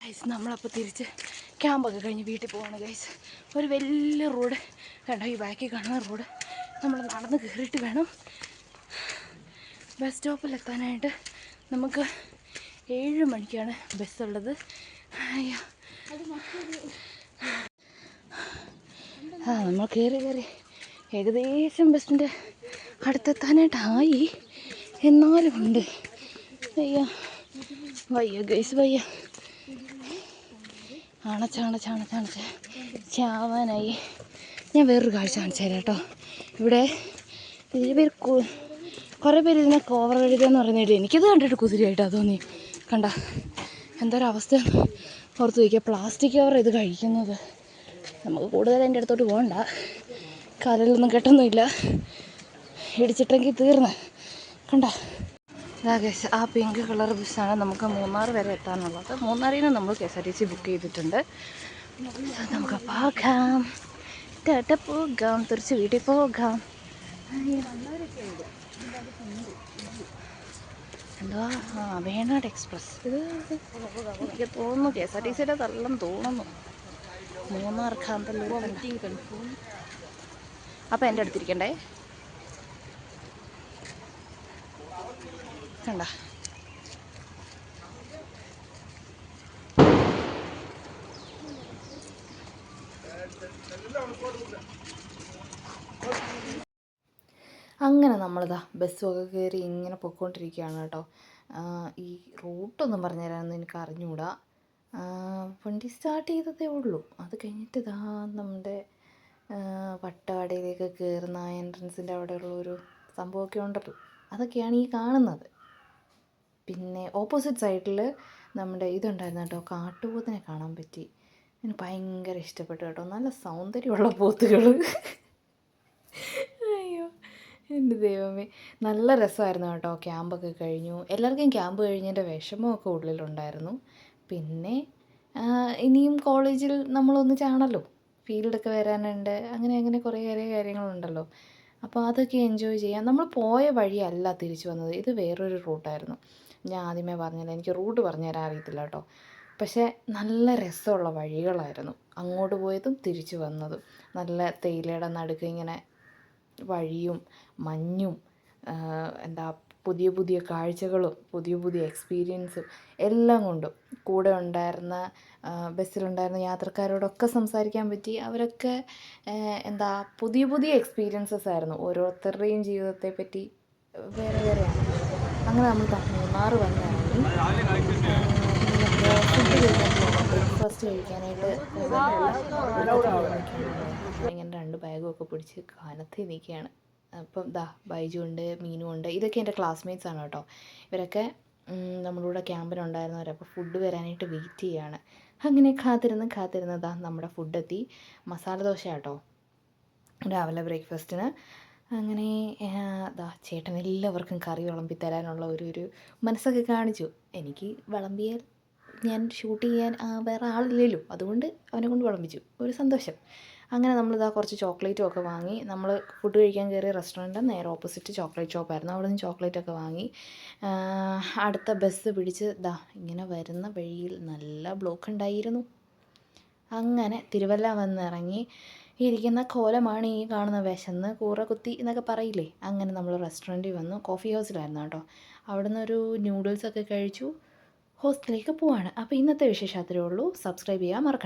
Guys നമ്മളപ്പോൾ തിരിച്ച് ക്യാമ്പൊക്കെ കഴിഞ്ഞ് വീട്ടിൽ പോവാണ് ഗൈസ്. ഒരു വലിയ റോഡ് കണ്ടോ, ഈ ബാക്കിൽ കാണുന്ന റോഡ് നമ്മൾ നടന്ന് കയറിയിട്ട് വേണം ബസ് സ്റ്റോപ്പിലെത്താനായിട്ട്. നമുക്ക് 7 മണിക്കാണ് ബസ്സുള്ളത്. നമ്മൾ കയറി ഏകദേശം ബസ്സിൻ്റെ അടുത്തെത്താനായിട്ടായി, എന്നാലും ഉണ്ട്. വയ്യ ഗൈസ് വയ്യ, അണച്ച് ചാവാനായി. ഞാൻ വേറൊരു കാഴ്ച കാണിച്ചു തരാം കേട്ടോ. ഇവിടെ ഇതിൽ പേര് കുറേ പേര് ഇതിനെ കോവർ കഴുകുകയെന്ന് പറയുന്നത്. എനിക്കത് കണ്ടിട്ട് കുതിരയായിട്ടാണ് തോന്നി. കണ്ട എന്തൊരവസ്ഥ ഓർത്ത് വയ്ക്കുക. പ്ലാസ്റ്റിക് കവർ ഇത് കഴിക്കുന്നത്. നമുക്ക് കൂടുതൽ എൻ്റെ അടുത്തോട്ട് പോകണ്ട, കാലിലൊന്നും കെട്ടൊന്നുമില്ല, ഇടിച്ചിട്ടെങ്കിൽ തീർന്ന്. കണ്ട ആ പിങ്ക് കളർ ബസ്സാണ് നമുക്ക് മൂന്നാർ വരെ എത്താനുള്ളത്. മൂന്നാറിൽ നിന്ന് നമ്മൾ KSRTC ബുക്ക് ചെയ്തിട്ടുണ്ട്. നമുക്ക് പോകാം, തിരിച്ച് വീട്ടിൽ പോകാം. എന്താ വേണാട് എക്സ്പ്രസ് ഇത് എനിക്ക് തോന്നുന്നു KSRTCയുടെ തള്ളം തോന്നുന്നു. മൂന്നാർ കാന്തല്ലൂർ. അപ്പം എൻ്റെ അടുത്തിരിക്കണ്ടേ കണ്ട. അങ്ങനെ നമ്മളിതാ ബസ്സൊക്കെ കയറി ഇങ്ങനെ പൊയ്ക്കൊണ്ടിരിക്കുകയാണ് കേട്ടോ. ഈ റൂട്ടൊന്നും പറഞ്ഞു തരാനൊന്നും എനിക്ക് അറിഞ്ഞുകൂടാ. വണ്ടി സ്റ്റാർട്ട് ചെയ്തതേ ഉള്ളൂ. അത് കഴിഞ്ഞിട്ട് ഇതാ നമ്മുടെ വട്ടവടയിലേക്ക് കയറുന്ന എൻട്രൻസിൻ്റെ അവിടെയുള്ളൊരു സംഭവമൊക്കെ ഉണ്ടല്ലോ, അതൊക്കെയാണ് ഈ കാണുന്നത്. പിന്നെ ഓപ്പോസിറ്റ് സൈഡിൽ നമ്മുടെ ഇതുണ്ടായിരുന്നു കേട്ടോ, കാട്ടുപോത്തിനെ കാണാൻ പറ്റി. എനിക്ക് ഭയങ്കര ഇഷ്ടപ്പെട്ടു കേട്ടോ. നല്ല സൗന്ദര്യമുള്ള പോത്തുകൾ. അയ്യോ എൻ്റെ ദൈവമേ, നല്ല രസമായിരുന്നു കേട്ടോ. ക്യാമ്പൊക്കെ കഴിഞ്ഞു. എല്ലാവർക്കും ക്യാമ്പ് കഴിഞ്ഞതിൻ്റെ വിഷമമൊക്കെ ഉള്ളിലുണ്ടായിരുന്നു. പിന്നെ ഇനിയും കോളേജിൽ നമ്മളൊന്നിച്ചാണല്ലോ, ഫീൽഡൊക്കെ വരാനുണ്ട്, അങ്ങനെ കുറേ കാര്യങ്ങളുണ്ടല്ലോ. അപ്പോൾ അതൊക്കെ എൻജോയ് ചെയ്യാം. നമ്മൾ പോയ വഴിയല്ല തിരിച്ചു വന്നത്, ഇത് വേറൊരു റൂട്ടായിരുന്നു. ഞാൻ ആദ്യമേ പറഞ്ഞില്ല, എനിക്ക് റൂട്ട് പറഞ്ഞു തരാൻ അറിയത്തില്ല കേട്ടോ. പക്ഷേ നല്ല രസമുള്ള വഴികളായിരുന്നു അങ്ങോട്ട് പോയതും തിരിച്ചു വന്നതും. നല്ല തേയിലയുടെ നടുക്ക് ഇങ്ങനെ വഴിയും മഞ്ഞും എന്താ പുതിയ കാഴ്ചകളും പുതിയ എക്സ്പീരിയൻസും എല്ലാം കൊണ്ടും കൂടെ ഉണ്ടായിരുന്ന ബസ്സിലുണ്ടായിരുന്ന യാത്രക്കാരോടൊക്കെ സംസാരിക്കാൻ പറ്റി. അവരൊക്കെ എന്താ പുതിയ എക്സ്പീരിയൻസസ് ആയിരുന്നു. ഓരോരുത്തരുടെയും ജീവിതത്തെ പറ്റി വേറെയാണ്. അങ്ങനെ നമ്മൾ മൂന്നാർ വന്നിറങ്ങി. ബ്രേക്ക്ഫാസ്റ്റ് കഴിക്കാനായിട്ട് ഇങ്ങനെ 2 ബാഗുമൊക്കെ പിടിച്ച് കാനത്തിൽ നിൽക്കുകയാണ്. അപ്പം ബൈജു ഉണ്ട്, മീനു ഉണ്ട്. ഇതൊക്കെ എൻ്റെ ക്ലാസ്മേറ്റ്സ് ആണ് കേട്ടോ. ഇവരൊക്കെ നമ്മളിവിടെ ക്യാമ്പിനുണ്ടായിരുന്നവർ. അപ്പോൾ ഫുഡ് വരാനായിട്ട് വെയിറ്റ് ചെയ്യുകയാണ്. അങ്ങനെ കാത്തിരുന്നതാ നമ്മുടെ ഫുഡെത്തി. മസാല ദോശ കേട്ടോ രാവിലെ ബ്രേക്ക്ഫാസ്റ്റിന്. അങ്ങനെ ചേട്ടൻ എല്ലാവർക്കും കറി വിളമ്പി തരാനുള്ള ഒരു മനസ്സൊക്കെ കാണിച്ചു. എനിക്ക് വിളമ്പിയാൽ ഞാൻ ഷൂട്ട് ചെയ്യാൻ വേറെ ആളില്ലല്ലോ, അതുകൊണ്ട് അവനെ കൊണ്ട് വിളമ്പിച്ചു. ഒരു സന്തോഷം. അങ്ങനെ നമ്മളിതാ കുറച്ച് ചോക്ലേറ്റും ഒക്കെ വാങ്ങി. നമ്മൾ ഫുഡ് കഴിക്കാൻ കയറിയ റെസ്റ്റോറൻറ്റ് നേരെ ഓപ്പോസിറ്റ് ചോക്ലേറ്റ് ഷോപ്പായിരുന്നു. അവിടെ നിന്ന് ചോക്ലേറ്റൊക്കെ വാങ്ങി അടുത്ത ബസ് പിടിച്ച് ഇങ്ങനെ വരുന്ന വഴിയിൽ നല്ല ബ്ലോക്ക് ഉണ്ടായിരുന്നു. അങ്ങനെ തിരുവല്ല വന്നിറങ്ങി. ഇരിക്കുന്ന കോലമാണ് ഈ കാണുന്ന. വിശന്ന് കൂറ കുത്തി എന്നൊക്കെ പറയില്ലേ, അങ്ങനെ നമ്മൾ റെസ്റ്റോറൻറ്റിൽ വന്നു. കോഫി ഹൗസിലായിരുന്നു കേട്ടോ. അവിടെ നിന്നൊരു ന്യൂഡിൽസൊക്കെ കഴിച്ചു ഹോസ്റ്റലിലേക്ക് പോവാണ്. അപ്പോൾ ഇന്നത്തെ വിശേഷം അത്രയേ ഉള്ളൂ. സബ്സ്ക്രൈബ് ചെയ്യാൻ മറക്കണ്ട.